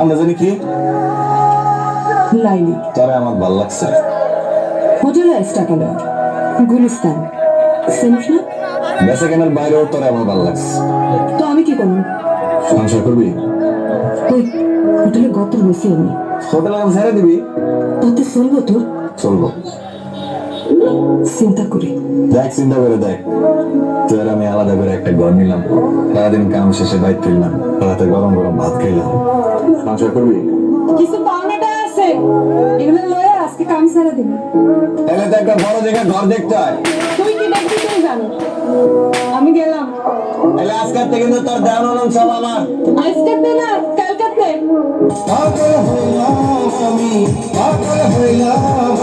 না জানি কি লাইলি তারে আমার ভাল লাগছে। হোটেলে টাকা দেওয়া গুলিস্তান চিনিস না? বেচা কেনার বাইরেও তোরে আমার ভাল লাগছে। তো আমি কি করবো? সংসার করবি? ওই হোটেলে গত বসে আমি হোটেল আমার ছেড়ে দিবি? তাতে চলবো তোর? চলবো। চিন্তা করি দেখ, চিন্তা করে দেখ, তোর আমি আলাদা করে একটা ঘর নিলাম, সারাদিন কাম শেষে বাইক ফিরলাম, রাতে গরম গরম ভাত খাইলাম। সংসার করবি? কিছু পাওনাটা আছে, এগুলো লয়ে আজকে কাম ছেড়ে দিবি। তাহলে তো একটা বড় জায়গায় ঘর দেখতে হয়। তুই কি দেখবি তুই জানো, আমি গেলাম। তাহলে আজকের থেকে কিন্তু তোর দেওয়ান হলাম সব আমার। আজকাতে না কালকাতে। পাগল হইলাম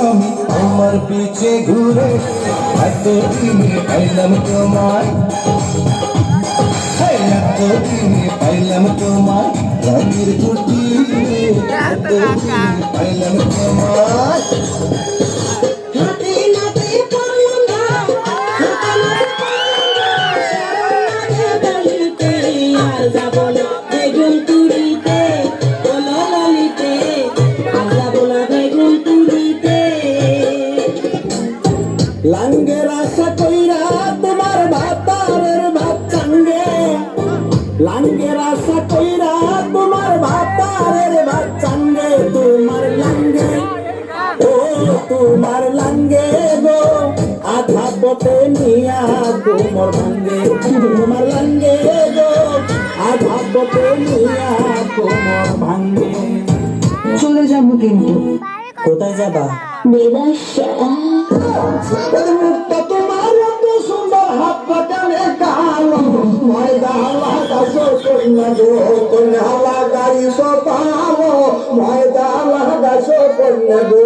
আমি আমার পিছে ঘুরে, এতদিনে পাইলাম তোমায়, এতদিনে পাইলাম তোমায় রঙের কুটি, এতদিনে পাইলাম তোমায়। লাঙ্গের আশা কইরা তোমার ভাতারের ভাত চাঙ্গে, লাঙ্গের আশা কইরা তোমার ভাতারের ভাত চাঙ্গে, তোমার লাঙ্গে ও তোমার লাঙ্গে গো আধা পথে নিয়া তোমার ভাঙ্গে, তোমার লাঙ্গে গো আধা পথে নিয়া তোমার ভাঙ্গে। চলে যাবো কিন্তু। কোথায় যাবা? তোমার এত সুন্দর হাত পাকানে কালো ময়দা লাগাছো কন্যা গো, কন্যা লাগাইছো পালো ময়দা লাগাছো কন্যা গো।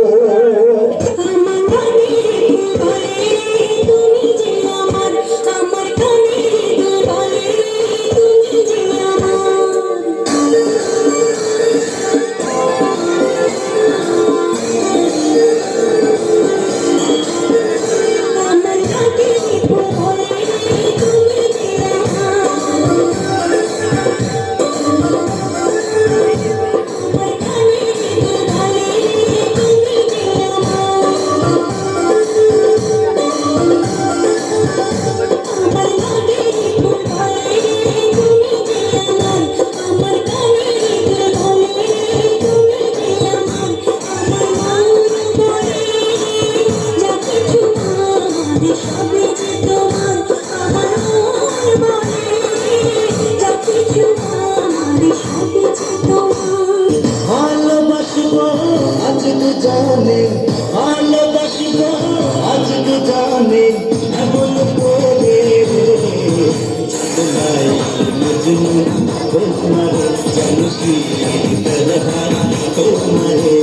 ভালোবাসবো আজ তু জানে, ভালোবাসবো আজ তু জানে, এমন করে তোমায় মজনু তোমার জানসি দরহার তোমারে।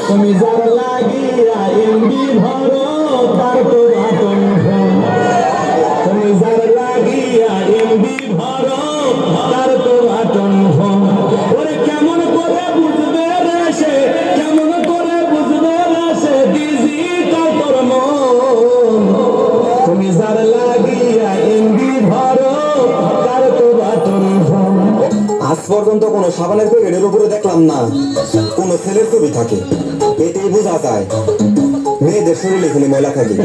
তুমি যার লাগিয়া এমবি ভরো তার তো বাটন, তুমি যার লাগিয়া এমবি ভরো তার তো বাটন। ওরে কেমন করে বুঝবে রে সে, কেমন করে বুঝবে রে সে ডিজিটাল তোর মন, তুমি যার লাগিয়া এমবি ভরো তার তো বাটন। আজ পর্যন্ত কোনো সাবানের প্যাকেটের উপরে দেখলাম না কোনো ছেলের ছবি থাকে, এটাই বোঝা যায় মেয়েদের শরীরে এখানে ময়লা থাকে।